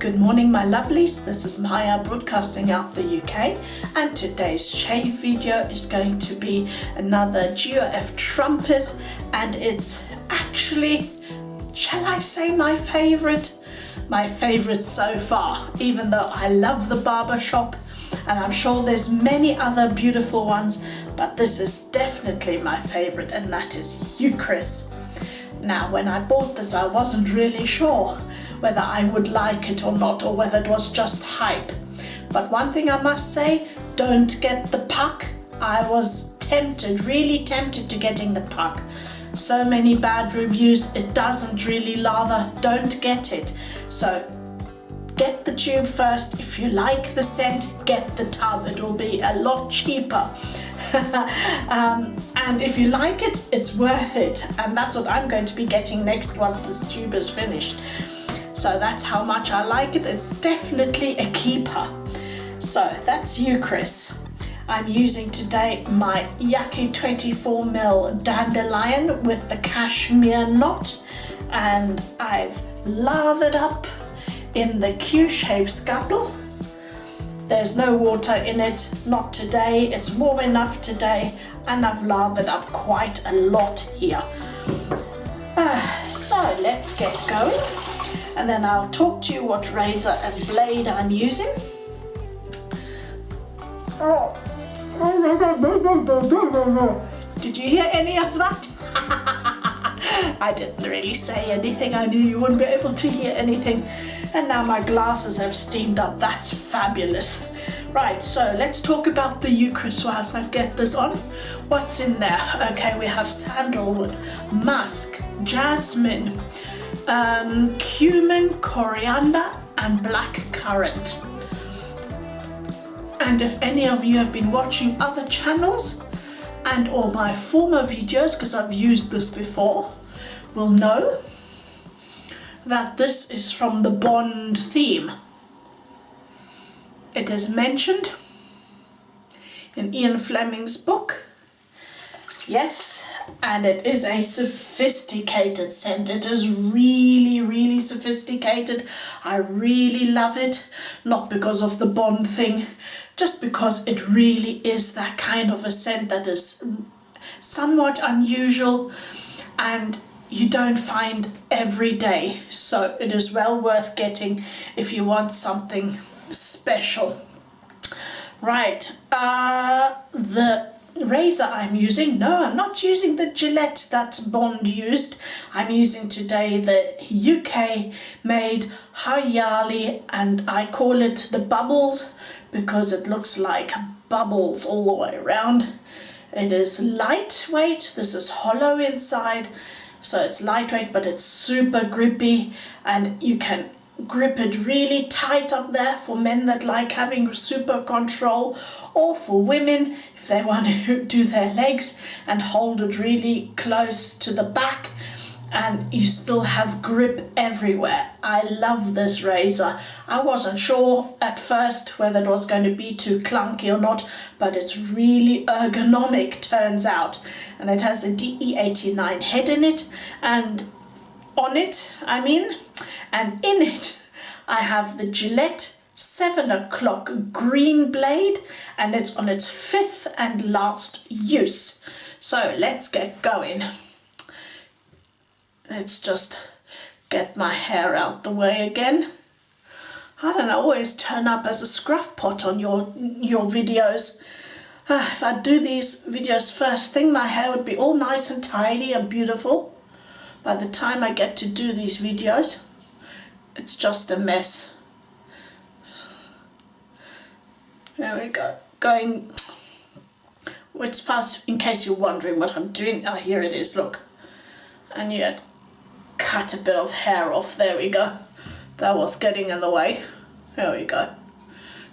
Good morning my lovelies, this is Maja broadcasting out the UK, and today's shave video is going to be another GOF trumpet, and it's actually, shall I say, my favorite so far, even though I love the barber shop and I'm sure there's many other beautiful ones, but this is definitely my favorite, and that is Eucris. Now when I bought this I wasn't really sure whether I would like it or not, or whether it was just hype. But one thing I must say, don't get the puck. I was tempted, really tempted to getting the puck. So many bad reviews, it doesn't really lather, don't get it. So get the tube first. If you like the scent, get the tub, it will be a lot cheaper. And if you like it, it's worth it. And that's what I'm going to be getting next once this tube is finished. So that's how much I like it. It's definitely a keeper. So that's Eucris. I'm using today my Yaqi 24mm Dandelion with the cashmere knot, and I've lathered up in the Q-Shave Scuttle. There's no water in it, not today. It's warm enough today, and I've lathered up quite a lot here. So let's get going. And then I'll talk to you what razor and blade I'm using. Did you hear any of that? I didn't really say anything. I knew you wouldn't be able to hear anything. And now my glasses have steamed up. That's fabulous. Right, so let's talk about the Eucris whilst I get this on. What's in there? Okay, we have sandalwood, musk, jasmine, cumin, coriander, and blackcurrant. And if any of you have been watching other channels and or my former videos, because I've used this before, will know that this is from the Bond theme. It is mentioned in Ian Fleming's book. Yes, and it is a sophisticated scent. It is really, really sophisticated. I really love it, not because of the Bond thing, just because it really is that kind of a scent that is somewhat unusual and you don't find every day. So it is well worth getting if you want something special. Right, the razor I'm using, no, I'm not using the Gillette that Bond used. I'm using today the UK made Haryali, and I call it the bubbles because it looks like bubbles all the way around. It is lightweight, this is hollow inside, so it's lightweight but it's super grippy, and you can grip it really tight up there for men that like having super control, or for women if they want to do their legs and hold it really close to the back and you still have grip everywhere. I love this razor. I wasn't sure at first whether it was going to be too clunky or not, but it's really ergonomic, turns out. And it has a DE89 head in it, and on it, and in it I have the Gillette 7 o'clock green blade, and it's on its 5th and last use. So let's get going. Let's just get my hair out the way again. I don't know, always turn up as a scruff pot on your videos. If I do these videos first thing, my hair would be all nice and tidy and beautiful. By the time I get to do these videos, it's just a mess. There we go. Going, it's fast, in case you're wondering what I'm doing. Oh, here it is, look. And you had cut a bit of hair off. There we go. That was getting in the way. There we go.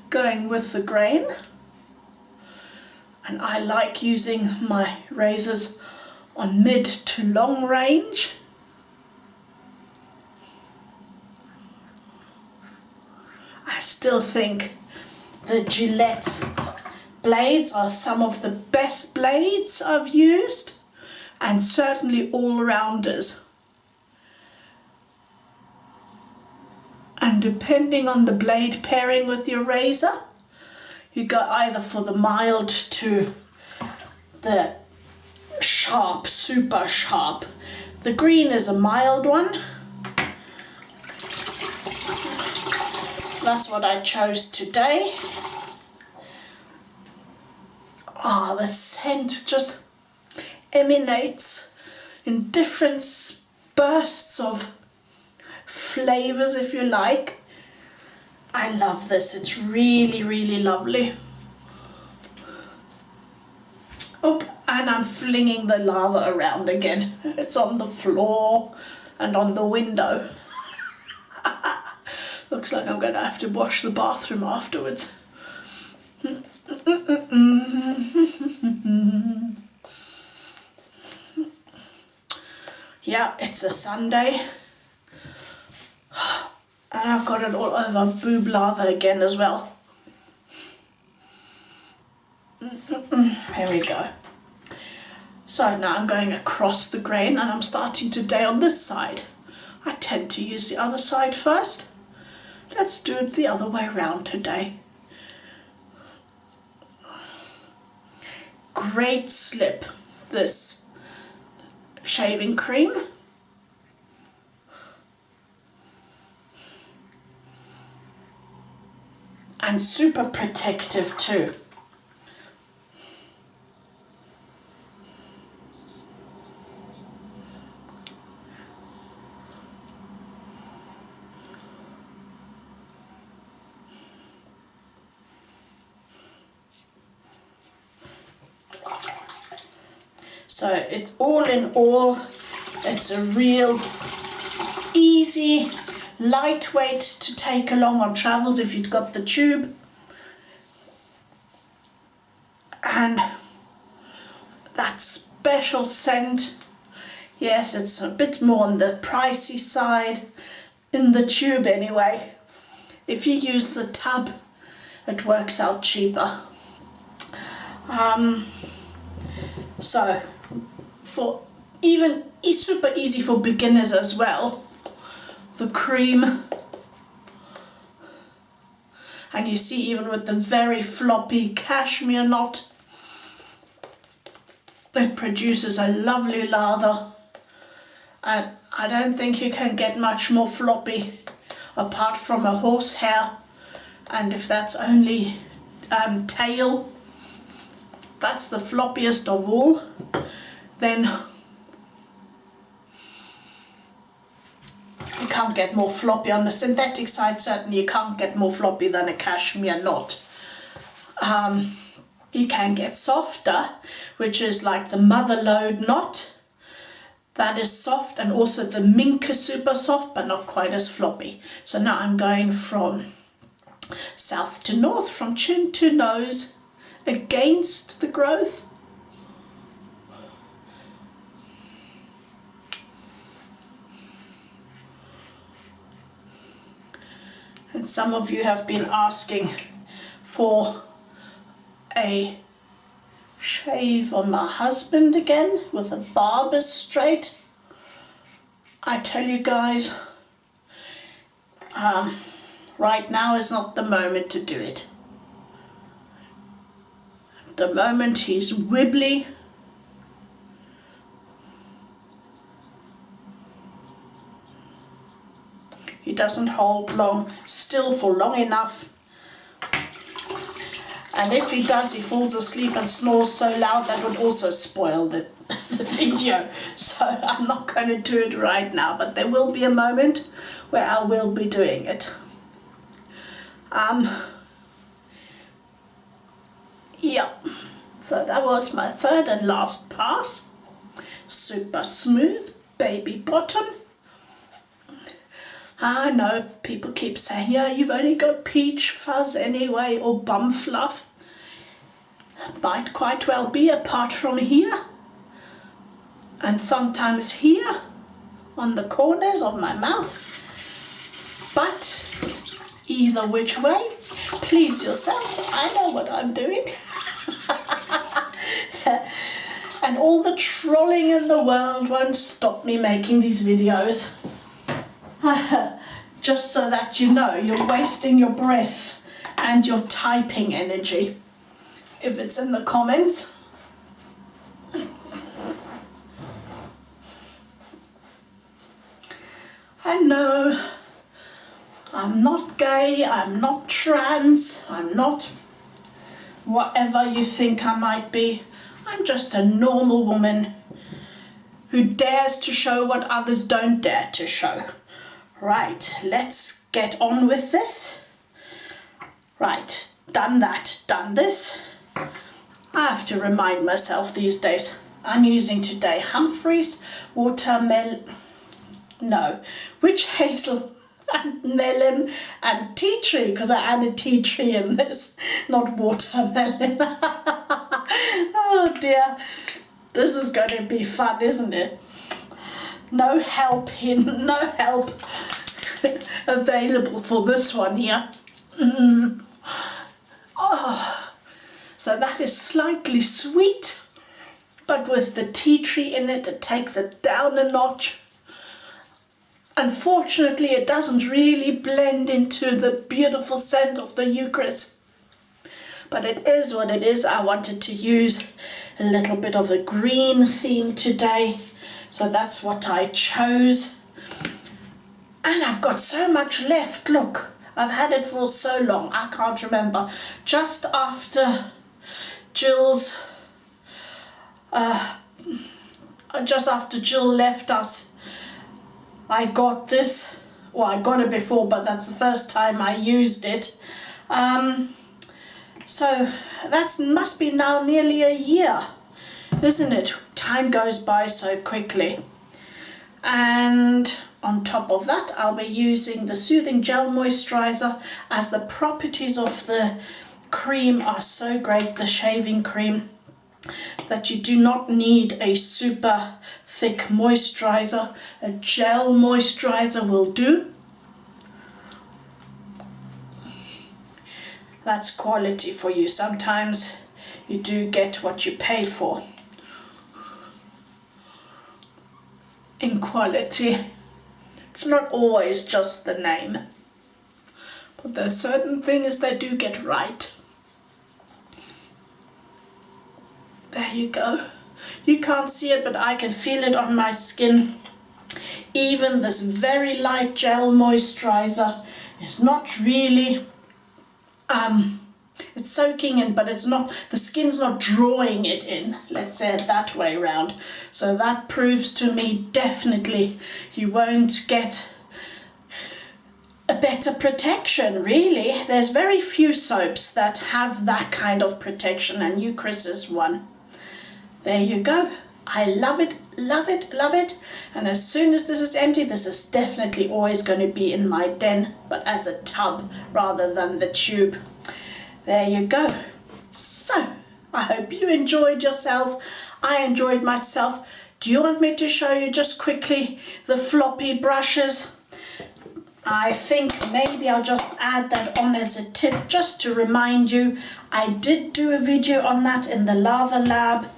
Going with the grain. And I like using my razors on mid to long range. I still think the Gillette blades are some of the best blades I've used, and certainly all-rounders. And depending on the blade pairing with your razor, you go either for the mild to the sharp, super sharp. The green is a mild one. That's what I chose today. Ah, the scent just emanates in different bursts of flavors, if you like. I love this. It's really, really lovely. Oh, and I'm flinging the lather around again. It's on the floor and on the window. Looks like I'm going to have to wash the bathroom afterwards. Yeah, it's a Sunday. And I've got it all over boob lather again as well. Here we go. So now I'm going across the grain and I'm starting today on this side. I tend to use the other side first. Let's do it the other way around today. Great slip, this shaving cream. And super protective too. So it's all in all, it's a real easy, lightweight to take along on travels if you've got the tube. And that special scent, yes, it's a bit more on the pricey side, in the tube anyway. If you use the tub, it works out cheaper. So, for even super easy for beginners as well, the cream, and you see even with the very floppy cashmere knot, it produces a lovely lather, and I don't think you can get much more floppy apart from a horsehair, and if that's only tail, that's the floppiest of all, then you can't get more floppy. On the synthetic side, certainly you can't get more floppy than a cashmere knot. You can get softer, which is like the mother lode knot. That is soft, and also the mink is super soft, but not quite as floppy. So now I'm going from south to north, from chin to nose, against the growth. And some of you have been asking for a shave on my husband again with a barber straight. I tell you guys, right now is not the moment to do it. At the moment he's wibbly. He doesn't hold long, still for long enough. And if he does, he falls asleep and snores so loud that would also spoil the video. So I'm not going to do it right now, but there will be a moment where I will be doing it. Yeah, so that was my third and last pass. Super smooth, baby bottom. I know people keep saying, yeah, you've only got peach fuzz anyway, or bum fluff. Might quite well be, apart from here, and sometimes here on the corners of my mouth. But either which way, please yourselves, I know what I'm doing. And all the trolling in the world won't stop me making these videos. just so that you know you're wasting your breath and your typing energy. If it's in the comments. I know I'm not gay, I'm not trans, I'm not whatever you think I might be. I'm just a normal woman who dares to show what others don't dare to show. Right, let's get on with this. Right, done that, done this. I have to remind myself these days. I'm using today Humphreys, watermelon, no, witch hazel and melon and tea tree, because I added tea tree in this, not watermelon. Oh dear, this is going to be fun, isn't it? No help available for this one here. Oh, so that is slightly sweet, but with the tea tree in it, it takes it down a notch. Unfortunately, it doesn't really blend into the beautiful scent of the Eucris. But it is what it is. I wanted to use a little bit of a green theme today, so that's what I chose. And I've got so much left. Look, I've had it for so long, I can't remember. Just after Jill left us, I got this. Well, I got it before, but that's the first time I used it. So that must be now nearly a year, isn't it? Time goes by so quickly. And on top of that, I'll be using the Soothing Gel Moisturizer, as the properties of the cream are so great, the shaving cream, that you do not need a super thick moisturizer. A gel moisturizer will do. That's quality for you. Sometimes you do get what you pay for in quality. It's not always just the name, but there's certain things they do get right. There you go. You can't see it, but I can feel it on my skin. Even this very light gel moisturizer is not really, it's soaking in, but it's not, the skin's not drawing it in, let's say it that way around. So that proves to me definitely you won't get a better protection, really. There's very few soaps that have that kind of protection, and Eucris is one. There you go. I love it, love it, love it. And as soon as this is empty, this is definitely always going to be in my den, but as a tub rather than the tube. There you go. So, I hope you enjoyed yourself. I enjoyed myself. Do you want me to show you just quickly the floppy brushes? I think maybe I'll just add that on as a tip, just to remind you. I did do a video on that in the Lather lab.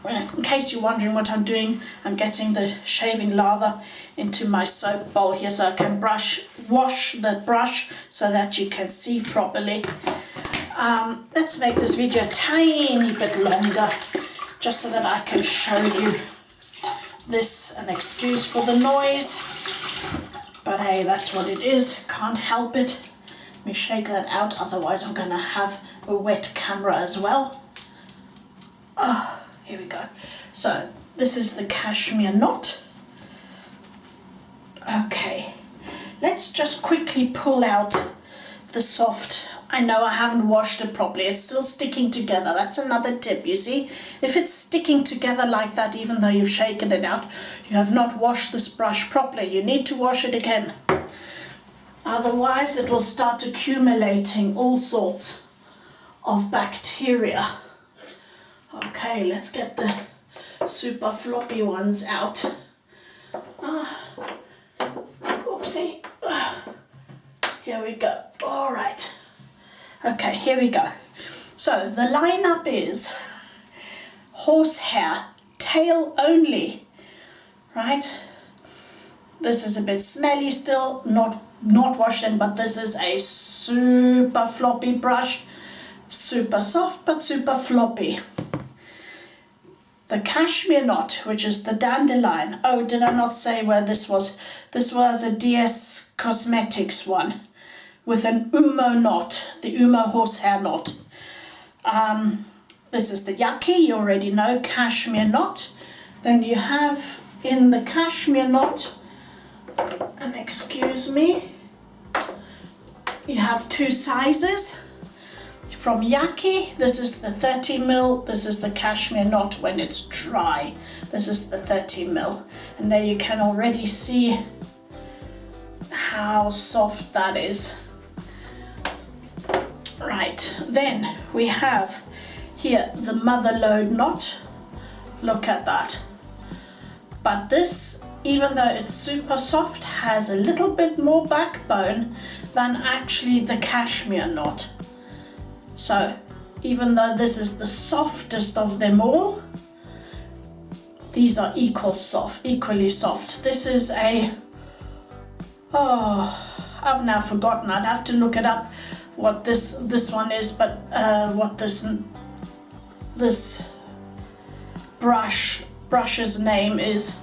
In case you're wondering what I'm doing, I'm getting the shaving lather into my soap bowl here so I can wash the brush so that you can see properly. Let's make this video a tiny bit longer, just so that I can show you this, and excuse for the noise. But hey, that's what it is, can't help it. Let me shake that out, otherwise I'm gonna have a wet camera as well. Oh, here we go. So this is the cashmere knot. Okay, let's just quickly pull out the soft. I know I haven't washed it properly, it's still sticking together. That's another tip, you see. If it's sticking together like that, even though you've shaken it out, you have not washed this brush properly. You need to wash it again. Otherwise it will start accumulating all sorts of bacteria. Okay, let's get the super floppy ones out. Oopsie. Here we go. All right. Okay, here we go. So the lineup is horsehair, tail only, right? This is a bit smelly still, not washed in, but this is a super floppy brush. Super soft, but super floppy. The cashmere knot, which is the dandelion. Oh, did I not say where this was? This was a DS Cosmetics one with an Umo knot, the Umo horsehair knot. This is the Yaqi, you already know, cashmere knot. Then you have in the cashmere knot, and excuse me, you have two sizes. From Yaqi, this is the 30ml, this is the cashmere knot when it's dry. This is the 30ml. And there you can already see how soft that is. Right, then we have here the mother lode knot. Look at that. But this, even though it's super soft, has a little bit more backbone than actually the cashmere knot. So even though this is the softest of them all, these are equally soft. This is a, I've now forgotten, I'd have to look it up what this one is, but what this brush's name is.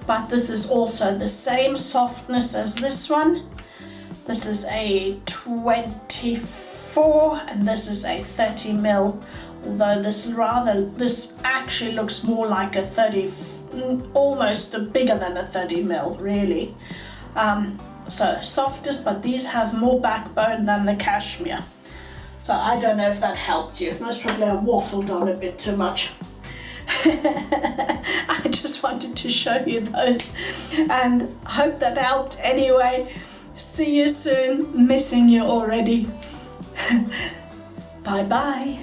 But this is also the same softness as this one. This is a 24 and this is a 30ml, although this actually looks more like a 30, almost bigger than a 30ml really. So softest, but these have more backbone than the cashmere. So I don't know if that helped you. Most probably I waffled on a bit too much. I just wanted to show you those and hope that helped anyway. See you soon, missing you already. Bye bye.